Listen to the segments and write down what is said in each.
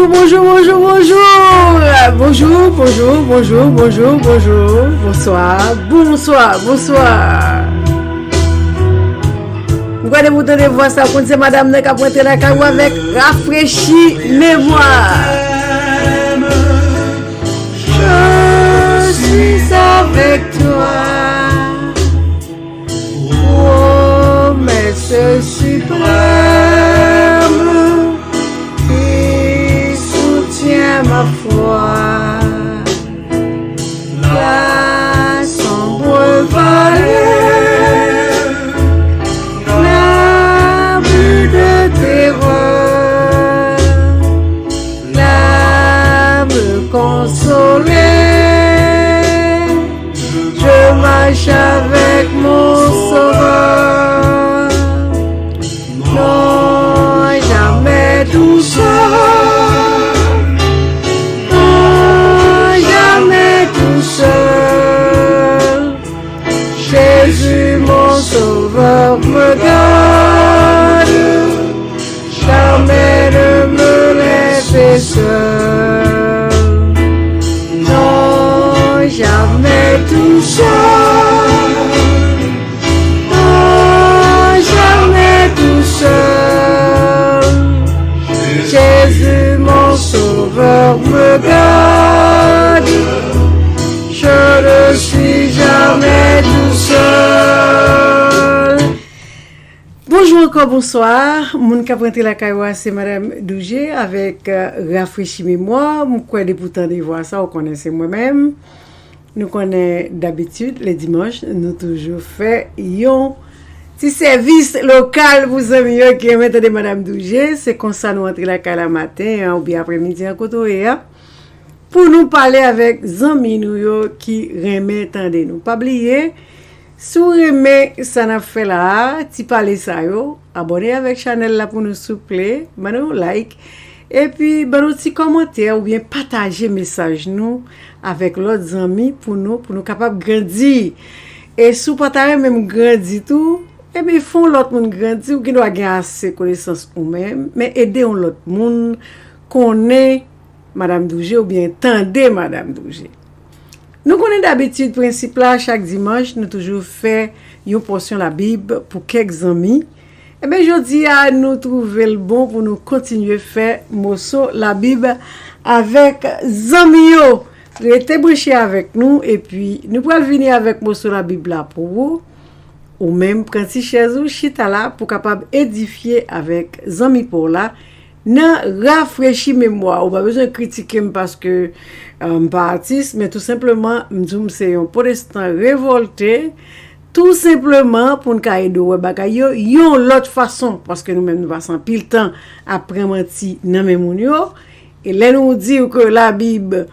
Bonjour. Bonsoir. Regardez vous de voir ça quand c'est madame qui a pointé la caillou avec rafraîchi mémoire. Je suis avec toi. Promesse suprême qui soutient ma foi. La sombre vallée, la bulle de terreur, la me consoler. Je marche avec mon sauveur. Non, jamais tout seul. Jésus mon sauveur me garde, jamais ne me laisse seul. Non, jamais tout seul. Non, jamais tout seul. Jésus mon sauveur me garde. Je ne suis jamais tout seul. Bonjour encore, bonsoir. Mon caprenté la caïwa, c'est Madame Dougé avec rafraîchi mémoire. Mon quoi des pourtant de voir ça, on connaît c'est moi-même. Nous connaissons d'habitude les dimanches, nous toujours fait un petit service local pour les amis qui aiment de Madame Dougé. C'est comme ça nous entrer la caïwa la matin ou bien après-midi en côté. Pour nous parler avec zami nou yo qui remet tande nous. Pas oublier, sou remet ça n'a fait là, ti parler ça yo, abonnez avec channel là pour nous souple, nous like et puis nous petit commentaire ou bien partager message nous avec l'autre amis pour nous capable grandir. Et sous partager même grandir tout, et bien font l'autre monde grandir ou qui doit gagner assez connaissance ou même, mais aider l'autre monde connaît Madame Dougé ou bien tendez Madame Dougé. Nous connaissons d'habitude principe là chaque dimanche nous toujours fait une portion la Bible pour quelques amis. Et bien aujourd'hui à nous trouver le bon pour nous continuer faire morceau la Bible avec amis yo. Restez branchés avec nous et puis nous pourrons venir avec morceau la Bible là pour vous ou même prendre si chaise ou chita là pour capable édifier avec amis pour là. Nan rafraîchi mémoire, ou pas besoin de critiquer parce que pas artiste, mais tout simplement m'dou c'est un protestant révolté, tout simplement pour nous aider ouais bagay yo yon l'autre façon parce que nous même nous passons pile temps après menti nan même moun yo et là nous dit que la Bible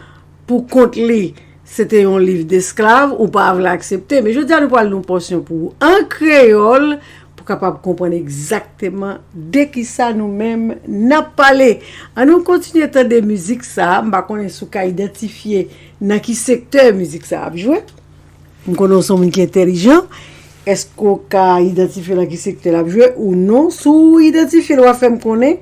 pour compte li c'était un livre d'esclaves ou pas l'accepter, mais je dis nous parler d'une portion pour en créole capable de comprendre exactement de qui ça nous-mêmes n'a parlé. On nous continue à entendre musique ça, on va connaître sous ka identifier dans qui secteur musique ça a joué. On connaît son monde qui est intelligent. Est-ce qu'on ka identifier dans qui secteur a joué ou non? Sous identifier ou faire me connaît,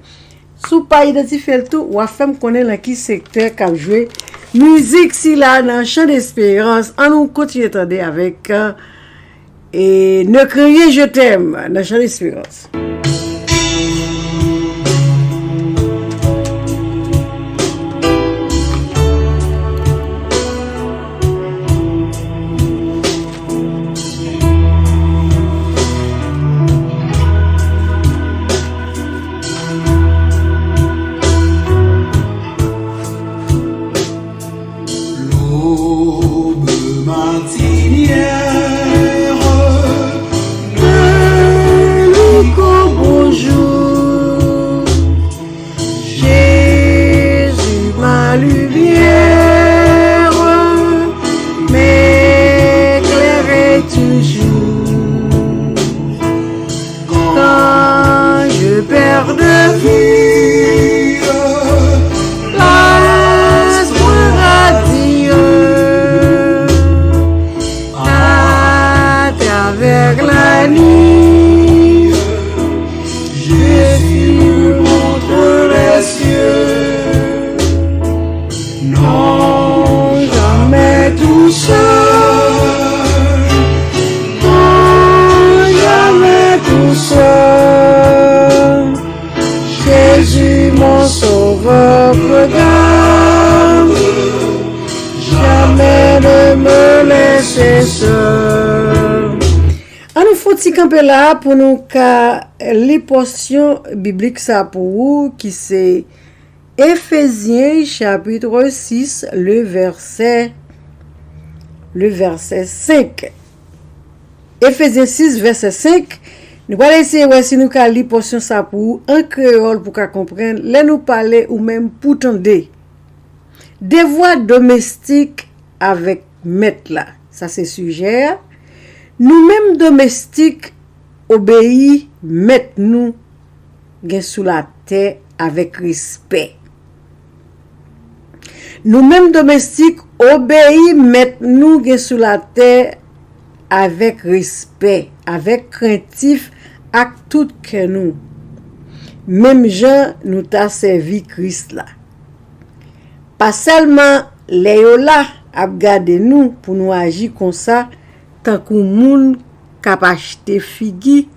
sous pas identifier le tout ou faire me connaît dans qui secteur qu'a joué. Musique si là dans Chant d'Espérance, on nous continue à entendre avec et ne criez je t'aime, dans Chant d'Espérance. L'aube matinière Coco ti camper là pour nous ka les portions bibliques ça pour vous qui c'est Éphésiens chapitre 6 le verset 5. Éphésiens 6 verset 5. Nous allons essayer ouais si nous ka li portion ça pour vous en créole pour ka comprendre, les nous parler ou même pour tendre. Des voix domestiques avec maître là. Ça c'est sujet. Nous-mêmes domestiques obéis maître nous gen sous la terre avec respect. Nous-mêmes domestiques obéis maître nous gen sous la terre avec respect, avec craintif ak tout que nous. Même gens nous t'a servi Christ là. Pas seulement les yo là ap gade nous pour nous agir comme ça tant que moun k'ap achete figi.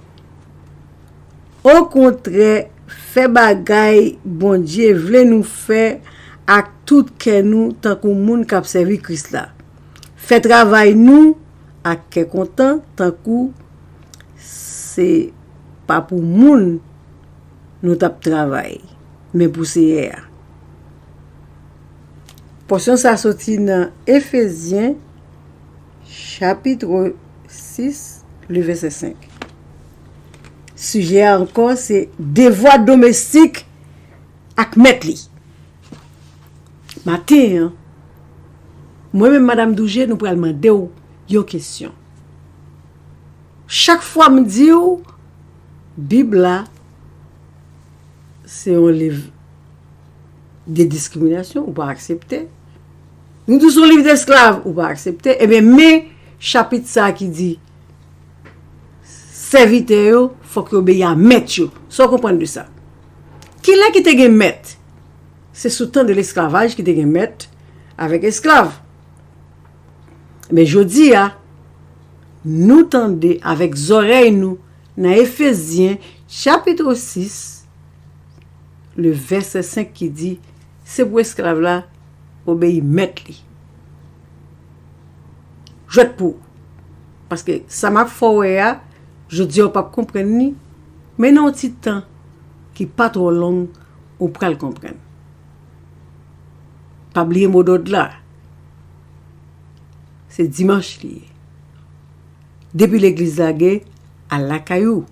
Au contraire, fait bagay bon Dieu vle nous faire ak tout que nous tant que moun k'ap servi Christ là. Fait travail nous ak ke content tant que c'est pas pour moun nous tap travail mais pour Seigneur. Portion ça sorti dans Éphésiens chapitre 6 le verset 5. Sujet encore c'est devoir domestique ak mettre li. Matin moi-même madame Douget nous pral demander une question. Chaque fois me dit Bible là c'est un livre de discrimination ou pas accepter. Nous tous un livre d'esclaves ou pas accepter. Et bien mais chapitre ça qui dit serviteur faut que obéir à maître yo. Sans comprendre de ça. Qui là qui te gen maître? C'est sous temps de l'esclavage qui te gen maître avec esclave. Mais jodi nous tendez avec oreilles nous dans Éphésiens chapitre 6 le verset 5 qui dit c'est pour esclave là obéir maître li. Je pour parce que ça m'a fait je dis on pas comprendre ni mais non petit temps qui pas trop long on peut le comprendre. Pas oublier mot d'ordre là. C'est dimanche lié. Depuis l'église la gué à la caillou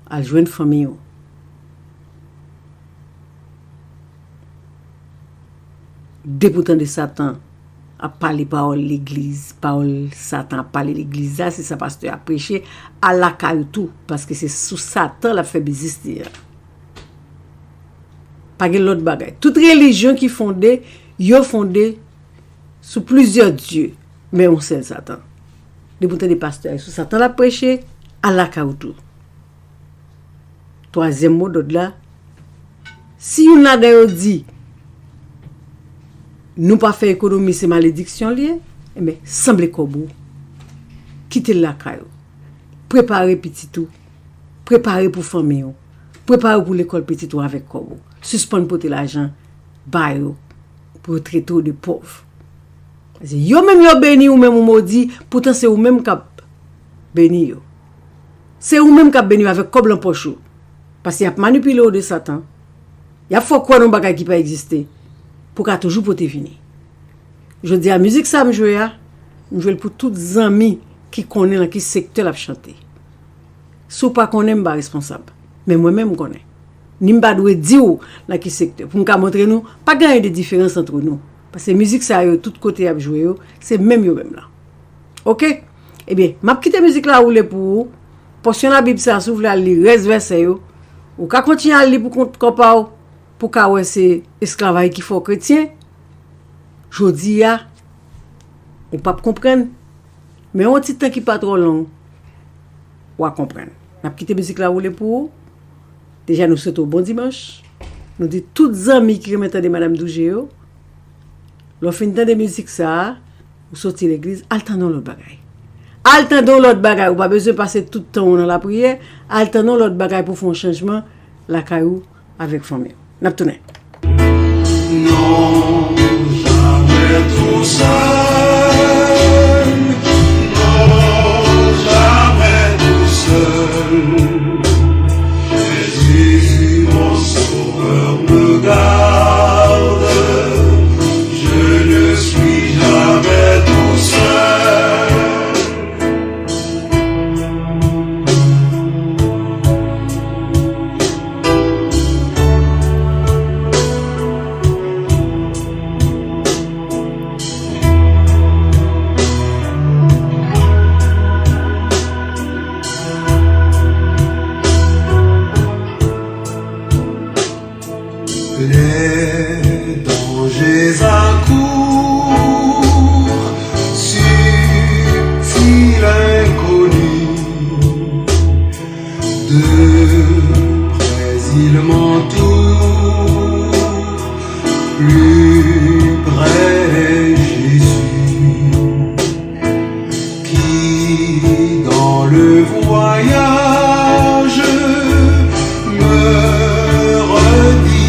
à joindre famille. Députant de Satan a parlé parole l'église, parole Satan a parlé l'église, c'est ça pasteur a prêché à la caillou tout parce que c'est sous Satan la fait business. Pas que l'autre bagaille. Toute religion qui fondée, yo fondé sous plusieurs dieux, mais on sait Satan. Députant des pasteurs sous Satan l'a prêché à la caillou tout. Troisième mot d'autre là. Si on a d'ailleurs dit nous pas faire économie c'est malédiction liée, mais semble comme quitter la caillou. Préparer petit tout. Préparer pour famille. Préparer pour l'école petit tout avec comme suspendre porter l'argent bail pour traiter de pauvres. Yo même yo béni ou même ou maudit, pourtant c'est ou même cap béni yo. C'est ou même cap béni avec comme en poche. Parce qu'il y a manipulé de Satan. Il y a faut quoi non bagay qui pas exister pour qu'a toujours pour te venir. Je dis la musique ça me jouer pour tous les amis qui connaissent dans qui secteur la chanter. Sou pas connaît pas responsable, mais moi-même connais. Ni m'pa doit dire dans qui secteur pour me montrer nous pas gagner de différence entre nous parce que musique ça yo tout côté a jouer c'est même yo même là. OK? Eh bien, m'a quitter musique là rouler pour portion la Bible ça s'ouvre là lire reste verset yo ou ka continuer à lire pour compte compa pour ka ouais c'est esclavage qui faut chrétien. Jodi on pas comprendre mais un petit temps qui pas trop long ou à comprendre. M'a quitter musique là rouler pour déjà nous souhaitons bon dimanche. Nous dit toutes les amis qui remettent de madame Dougéo. L'on fin de musique ça, ou sortir l'église, alternons l'autre bagaille. Alternons l'autre bagaille, ou pas besoin de passer tout le temps dans la prière, alternons l'autre bagaille pour faire un changement la caillou avec famille. N'a pas tourné. Non, jamais tout seul. Non, jamais tout seul. Jésus, mon sauveur, me garde. Je ne suis jamais tout seul. Les dangers accourent, subtils inconnus, de près ils m'entourent, plus près Jésus, qui dans le voyage me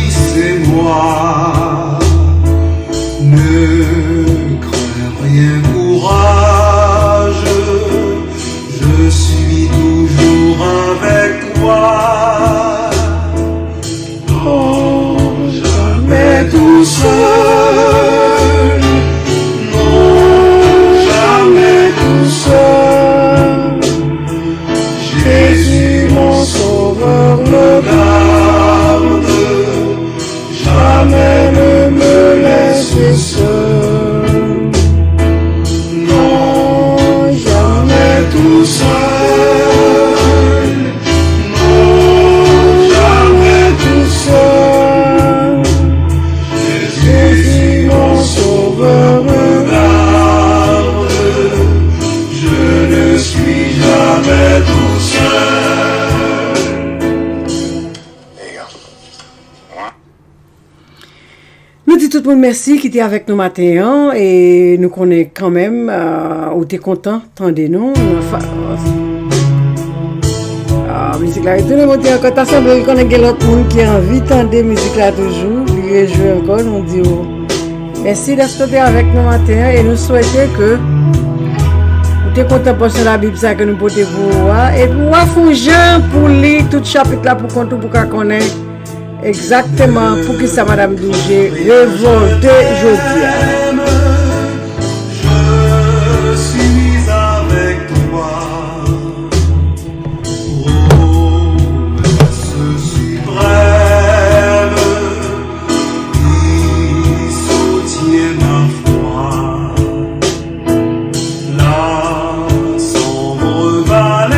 c'est moi, ne crains rien, courage, je suis toujours avec toi. Non, jamais tout seul, non, jamais tout seul. Jésus, mon sauveur, me garde. Jamais ne me laisse seul. Non, jamais tout seul. Non, jamais tout seul. Jésus, mon sauveur, me garde. Je ne suis jamais tout seul. Nous disons tout le monde merci qui était avec nous matin et nous connaissons quand même, ou t'es content, tendez-nous. Musique là, tout le monde est encore ensemble, qu'on a l'autre monde qui a envie de musique là toujours, puis jouer encore, nous disons merci d'être avec nous matin et nous souhaitons que vous t'es content pour la Bible ça que nous portons pour vous et pour vous faire pour lire tout chapitre là pour qu'on pour connaître exactement pour qui ça Madame Dougé révolté aujourd'hui. Je suis avec toi. Promesse suprême qui soutient ma foi. La sombre vallée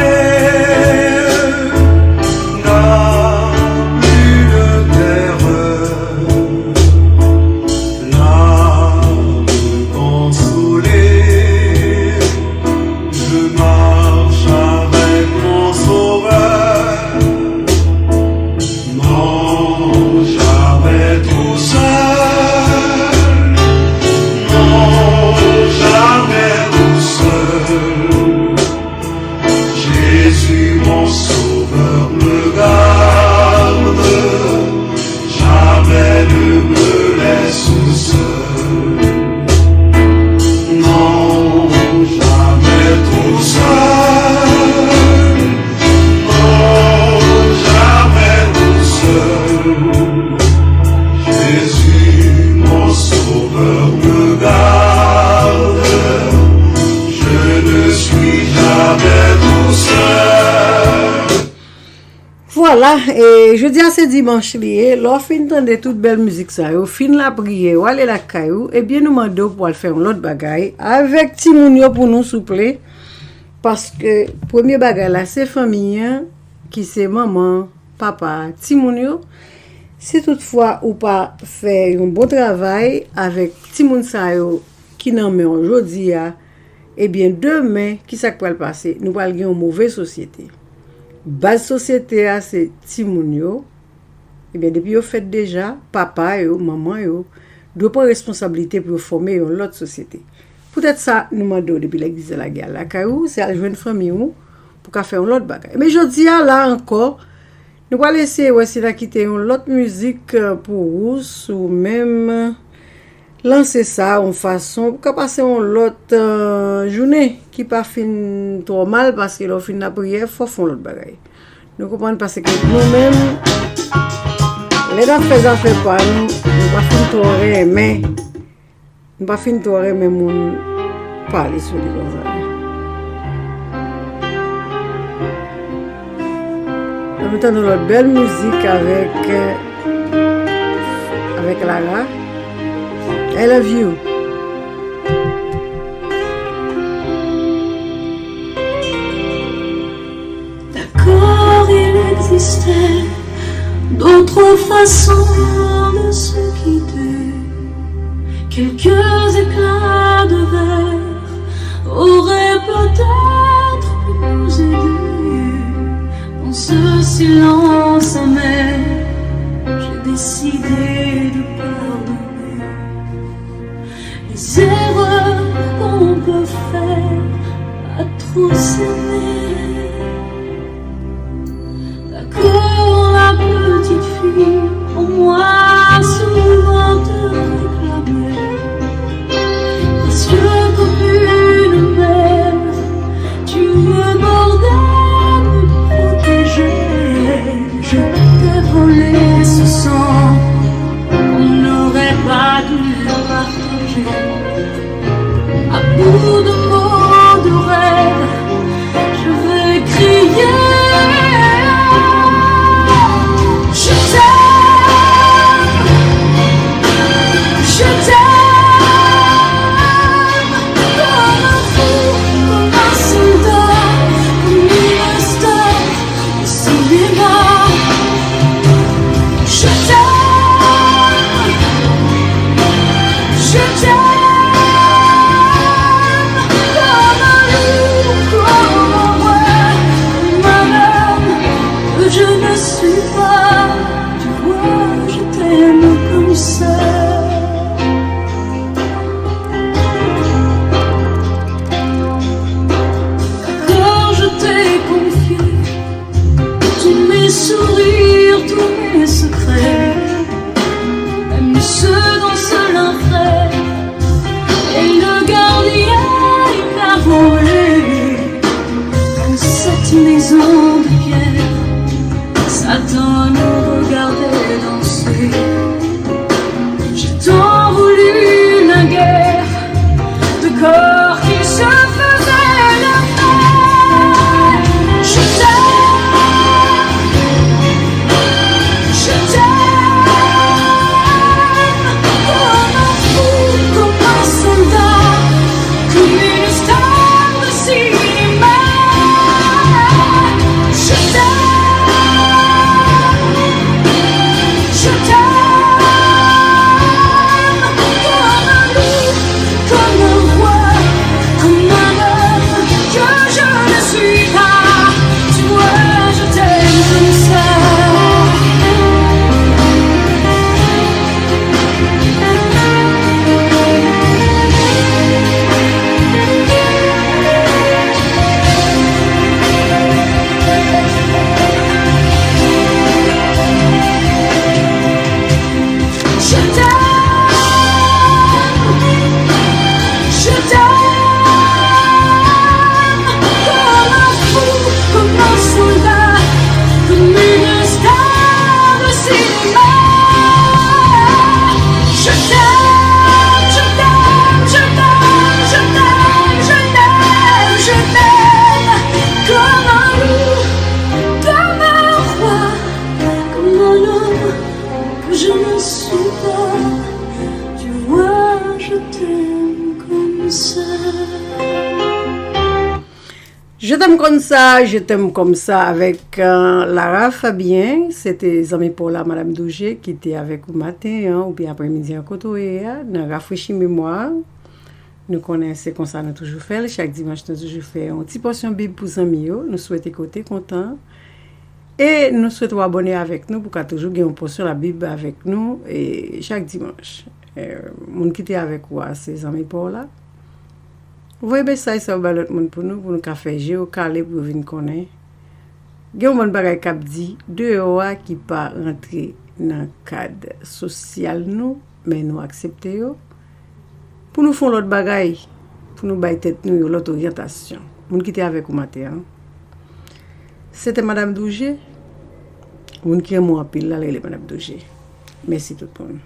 Voilà, et je dis à ce dimanche lié, l'on fin de toute belle musique ça, au fin la prière, ou aller la caillou, et bien nous demandons pour faire l'autre bagaille avec Timounio pour nous souple, parce que premier bagaille là, c'est famille qui c'est maman, papa, Timounio. Si toutefois ou pas faire un bon travail avec Timoun sa yo qui n'en met aujourd'hui, eh bien demain, qui ça va le passer, nous allons avoir une mauvaise société. Base société c'est Timoun yo. Eh bien depuis yo fait déjà papa yo, maman yo doit prendre responsabilité pour former une autre société. Peut-être ça nous demandons depuis l'église de la guerre la caillou, c'est à jouer une famille ou pour faire une autre bagaille. Mais je dis là encore nous allons laisser aussi là quitter une autre musique pour vous ou même lancer ça en façon pour passer en l'autre journée qui pas fin trop mal parce que le fin de la prière faut faire l'autre bagaille. Nous comprenons parce que nous-mêmes les affaires pas nous pas fin trop mais nous pas fin trop mais mon parler sur les comme ça. Nous entendons notre belle musique avec Lara. I love you. D'accord, il existait d'autres façons de se quitter. Quelques éclats de verre auraient peut-être pu nous aider. Dans ce silence amer, j'ai décidé de pardonner les erreurs qu'on peut faire à trop s'aimer. D'accord, la petite fille en moi souvent te réclamait, précieux comme une mère, tu me bordais, me protégeais. Je t'ai volé ce sang, on n'aurait pas dû partager. À bout de mots de rêve, je vais crier. Je t'aime, je t'aime, comme un fou, comme un soldat, comme une star au cinéma. Je t'aime, je t'aime. Je ne suis pas, tu vois, je t'aime comme ça. Quand je t'ai confié tous mes sourires, tous mes secrets, même ceux dans ce l'enfer, et le gardien il m'a volé dans cette maison de pierre. Satan nous regardait danser. J'ai tant voulu la guerre de corps qui se faisaient la paix. Je t'aime, comme un fou, comme un soldat, comme une star de cinéma. Je t'aime. Je t'aime comme un loup, comme un roi, comme un homme que je ne suis pas. Tu vois, je t'aime comme ça. Je t'aime, comme un fou, comme un soldat, comme une star de cinéma. Je t'aime, je t'aime, je t'aime, je t'aime, je t'aime, je t'aime, comme un loup, comme un roi, comme un homme que je ne suis pas. Tu vois, je t'aime comme ça. Je t'aime comme ça avec Lara Fabien. C'était les amis pour la Madame Douget qui était avec vous matin ou bien après-midi en côté. Nous rafraîchis mémoire. Nous connaissons comme ça, nous toujours fait. Chaque dimanche, nous toujours fait une petite portion Bible pour les amis. Nous souhaitons écouter content. Et nous souhaitons abonner avec nous pour qu'on toujours ait une portion de la Bible avec nous et chaque dimanche. Mon qui était avec vous, ces amis pour là. Vous voyez ça, ça va l'autre monde pour nous faire géo calé pour venir connaître. Il y a un bon bagay qui dit deux euros qui pas rentrer dans le cadre social nous, mais nous accepter yo. pour nous faire l'autre bagaille, pour nous bailler tête nous l'autre orientation. Moun qui était avec vous matin. C'était Madame Douget. Moun qui est moi pile là, elle est Madame Douget. Merci tout le monde.